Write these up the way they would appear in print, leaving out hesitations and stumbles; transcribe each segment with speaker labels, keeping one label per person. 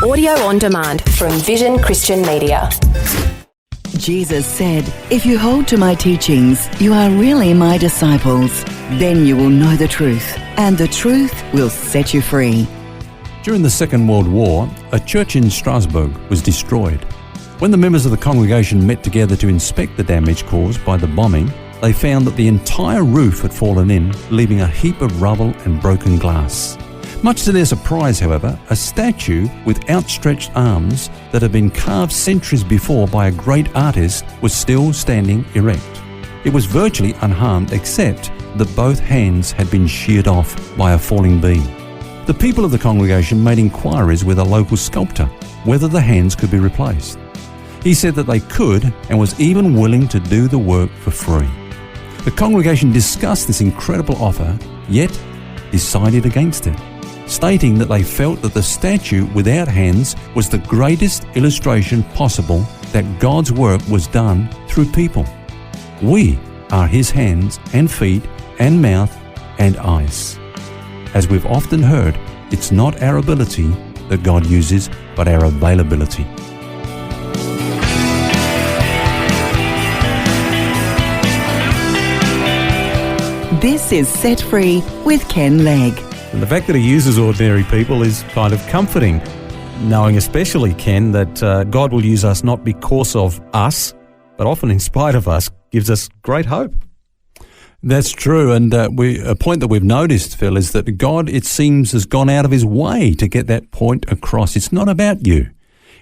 Speaker 1: Audio on demand from Vision Christian Media.
Speaker 2: Jesus said, "If you hold to my teachings, you are really my disciples. Then you will know the truth, and the truth will set you free."
Speaker 3: During the Second World War, a church in Strasbourg was destroyed. When the members of the congregation met together to inspect the damage caused by the bombing, they found that the entire roof had fallen in, leaving a heap of rubble and broken glass. Much to their surprise, however, a statue with outstretched arms that had been carved centuries before by a great artist was still standing erect. It was virtually unharmed except that both hands had been sheared off by a falling beam. The people of the congregation made inquiries with a local sculptor whether the hands could be replaced. He said that they could and was even willing to do the work for free. The congregation discussed this incredible offer, yet decided against it, stating that they felt that the statue without hands was the greatest illustration possible that God's work was done through people. We are His hands and feet and mouth and eyes. As we've often heard, it's not our ability that God uses, but our availability.
Speaker 2: This is Set Free with Ken Legg.
Speaker 4: And the fact that he uses ordinary people is kind of comforting, knowing especially, Ken, that God will use us not because of us, but often in spite of us, gives us great hope.
Speaker 3: That's true, and a point that we've noticed, Phil, is that God, it seems, has gone out of His way to get that point across. It's not about you.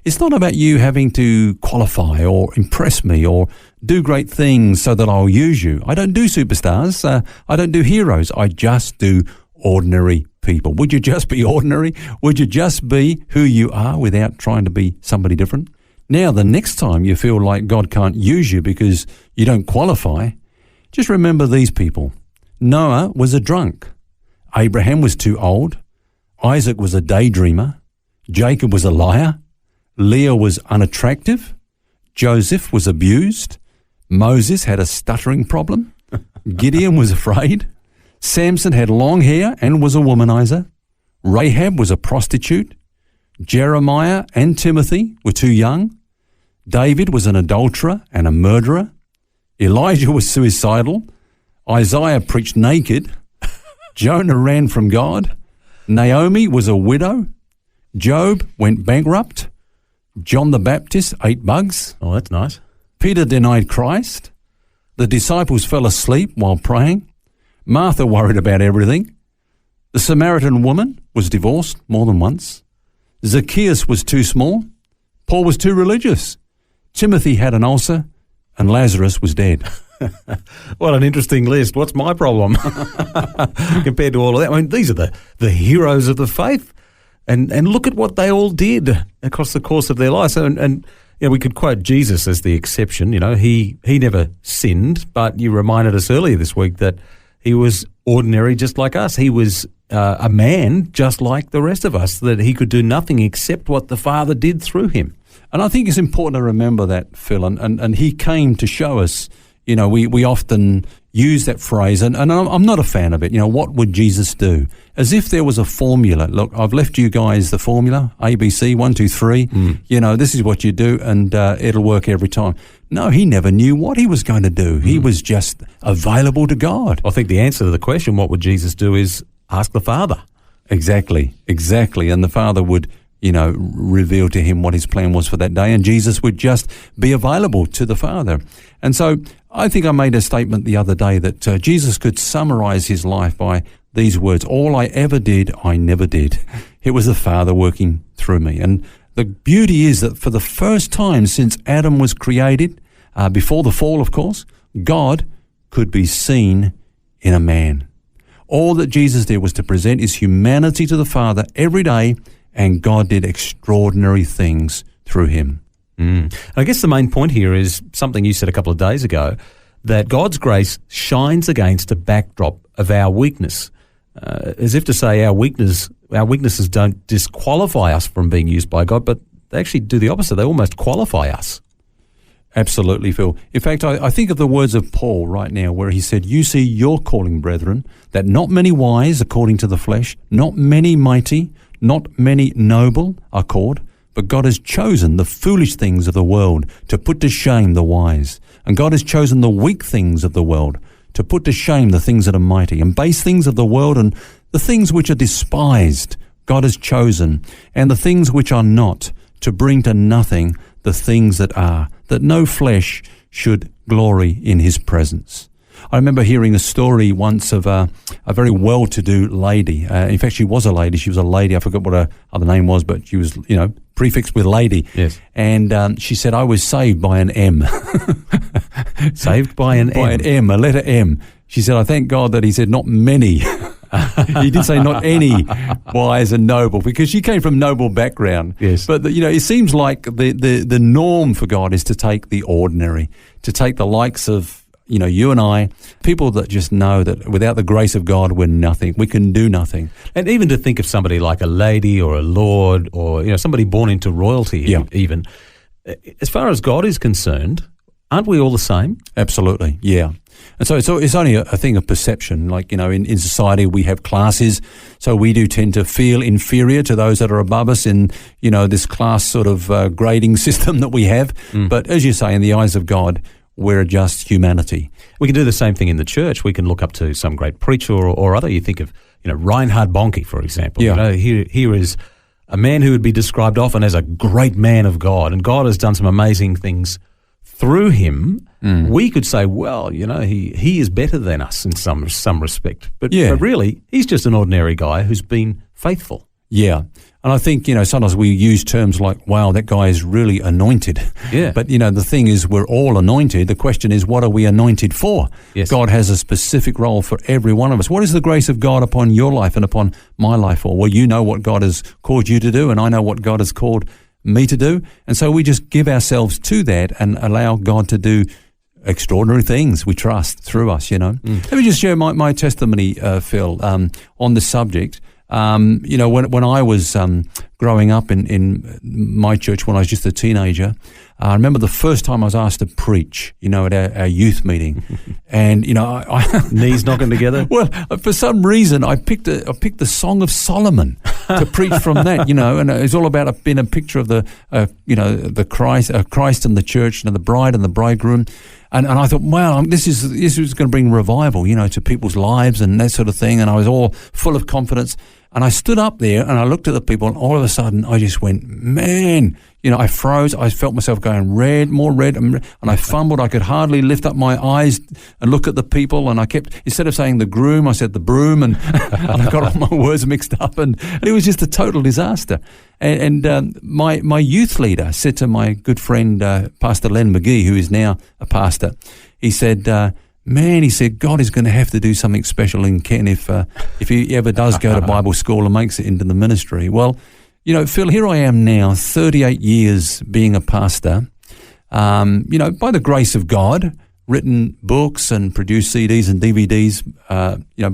Speaker 3: It's not about you having to qualify or impress me or do great things so that I'll use you. I don't do superstars. I don't do heroes. I just do ordinary people. Would you just be ordinary? Would you just be who you are without trying to be somebody different? Now, the next time you feel like God can't use you because you don't qualify, just remember these people. Noah was a drunk. Abraham was too old. Isaac was a daydreamer. Jacob was a liar. Leah was unattractive. Joseph was abused. Moses had a stuttering problem. Gideon was afraid. Samson had long hair and was a womanizer. Rahab was a prostitute. Jeremiah and Timothy were too young. David was an adulterer and a murderer. Elijah was suicidal. Isaiah preached naked. Jonah ran from God. Naomi was a widow. Job went bankrupt. John the Baptist ate bugs.
Speaker 4: Oh, that's nice.
Speaker 3: Peter denied Christ. The disciples fell asleep while praying. Martha worried about everything. The Samaritan woman was divorced more than once. Zacchaeus was too small. Paul was too religious. Timothy had an ulcer. And Lazarus was dead.
Speaker 4: What an interesting list. What's my problem compared to all of that? I mean, these are the heroes of the faith. And look at what they all did across the course of their lives. And you know, we could quote Jesus as the exception. You know, he never sinned, but you reminded us earlier this week that he was ordinary just like us. He was a man just like the rest of us, that he could do nothing except what the Father did through him.
Speaker 3: And I think it's important to remember that, Phil, and he came to show us, you know, we often use that phrase, and I'm not a fan of it. You know, what would Jesus do? As if there was a formula. Look, I've left you guys the formula, ABC, 1, 2, 3. You know, this is what you do, and it'll work every time. No, he never knew what he was going to do. He was just available to God.
Speaker 4: I think the answer to the question, what would Jesus do, is ask the Father.
Speaker 3: Exactly. And the Father would, you know, reveal to him what his plan was for that day, and Jesus would just be available to the Father. And so I think I made a statement the other day that Jesus could summarize his life by these words: all I ever did, I never did. It was the Father working through me. And the beauty is that for the first time since Adam was created, before the fall, of course, God could be seen in a man. All that Jesus did was to present his humanity to the Father every day, and God did extraordinary things through him.
Speaker 4: I guess the main point here is something you said a couple of days ago, that God's grace shines against a backdrop of our weakness, as if to say our weaknesses don't disqualify us from being used by God, but they actually do the opposite. They almost qualify us.
Speaker 3: Absolutely, Phil. In fact, I think of the words of Paul right now, where he said, "You see your calling, brethren, that not many wise according to the flesh, not many mighty, not many noble are called, But God has chosen the foolish things of the world to put to shame the wise. And God has chosen the weak things of the world to put to shame the things that are mighty. And base things of the world and the things which are despised, God has chosen. And the things which are not, to bring to nothing the things that are, that no flesh should glory in his presence. I remember hearing a story once of a very well-to-do lady. In fact, she was a lady. She was a lady. I forgot what her other name was, but she was, prefixed with lady.
Speaker 4: Yes.
Speaker 3: And she said, I was saved by an M.
Speaker 4: Saved by an M?
Speaker 3: By an M, a letter M. She said, I thank God that he said not many. He did say not any wise and noble, because she came from noble background.
Speaker 4: Yes.
Speaker 3: But, it seems like the norm for God is to take the ordinary, to take the likes of, you and I, people that just know that without the grace of God, we're nothing. We can do nothing.
Speaker 4: And even to think of somebody like a lady or a lord or, somebody born into royalty even. As far as God is concerned, aren't we all the same?
Speaker 3: Absolutely, yeah. And so it's only a thing of perception. Like, in society we have classes, so we do tend to feel inferior to those that are above us in, this class sort of grading system that we have. But as you say, in the eyes of God, we're just humanity.
Speaker 4: We can do the same thing in the church. We can look up to some great preacher or other. You think of, Reinhard Bonnke, for example.
Speaker 3: Yeah.
Speaker 4: Here is a man who would be described often as a great man of God, and God has done some amazing things through him. We could say, well, he is better than us in some respect. But really, he's just an ordinary guy who's been faithful.
Speaker 3: Yeah. And I think, sometimes we use terms like, wow, that guy is really anointed.
Speaker 4: Yeah.
Speaker 3: But, the thing is, we're all anointed. The question is, what are we anointed for?
Speaker 4: Yes.
Speaker 3: God has a specific role for every one of us. What is the grace of God upon your life and upon my life for? Well, you know what God has called you to do, and I know what God has called me to do. And so we just give ourselves to that and allow God to do extraordinary things, we trust, through us, Let me just share my testimony, Phil, on the subject. When I was growing up in my church when I was just a teenager, I remember the first time I was asked to preach, at our youth meeting, and I
Speaker 4: knees knocking together.
Speaker 3: Well, for some reason I picked the Song of Solomon to preach from that, and it's all about being a picture of the Christ and the church, the bride and the bridegroom. And I thought, wow, this is going to bring revival, to people's lives and that sort of thing. And I was all full of confidence. And I stood up there and I looked at the people, and all of a sudden I just went, man, I froze. I felt myself going more red, and I fumbled. I could hardly lift up my eyes and look at the people. And I kept, instead of saying the groom, I said the broom, and I got all my words mixed up, and it was just a total disaster. And my youth leader said to my good friend, Pastor Len McGee, who is now a pastor, he said, man, he said, God is going to have to do something special in Ken if he ever does go to Bible school and makes it into the ministry. Well, Phil, here I am now, 38 years being a pastor, by the grace of God, written books and produced CDs and DVDs,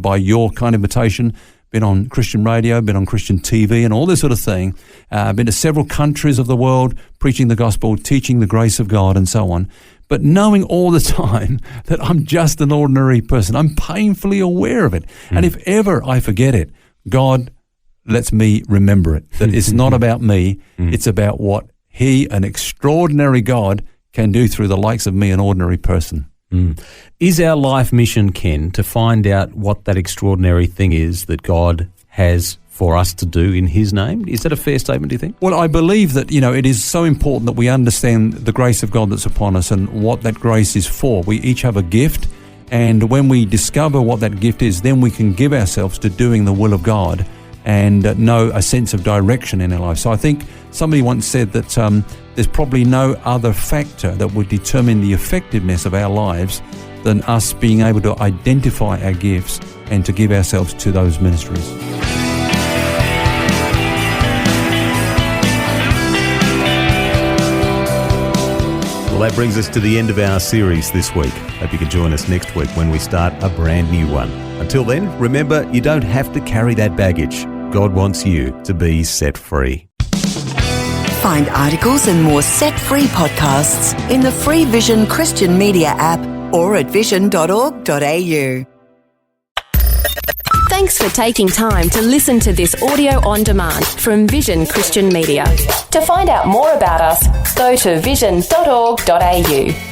Speaker 3: by your kind invitation, been on Christian radio, been on Christian TV and all this sort of thing, been to several countries of the world, preaching the gospel, teaching the grace of God and so on. But knowing all the time that I'm just an ordinary person, I'm painfully aware of it. And if ever I forget it, God lets me remember it, that it's not about me, it's about what He, an extraordinary God, can do through the likes of me, an ordinary person.
Speaker 4: Is our life mission, Ken, to find out what that extraordinary thing is that God has for us to do in His name? Is that a fair statement, do you think?
Speaker 3: Well, I believe that, it is so important that we understand the grace of God that's upon us and what that grace is for. We each have a gift, and when we discover what that gift is, then we can give ourselves to doing the will of God and know a sense of direction in our life. So I think somebody once said that there's probably no other factor that would determine the effectiveness of our lives than us being able to identify our gifts and to give ourselves to those ministries.
Speaker 4: Well, that brings us to the end of our series this week. Hope you can join us next week when we start a brand new one. Until then, remember, you don't have to carry that baggage. God wants you to be set free.
Speaker 2: Find articles and more set-free podcasts in the free Vision Christian Media app or at vision.org.au.
Speaker 1: Thanks for taking time to listen to this audio on demand from Vision Christian Media. To find out more about us, go to vision.org.au.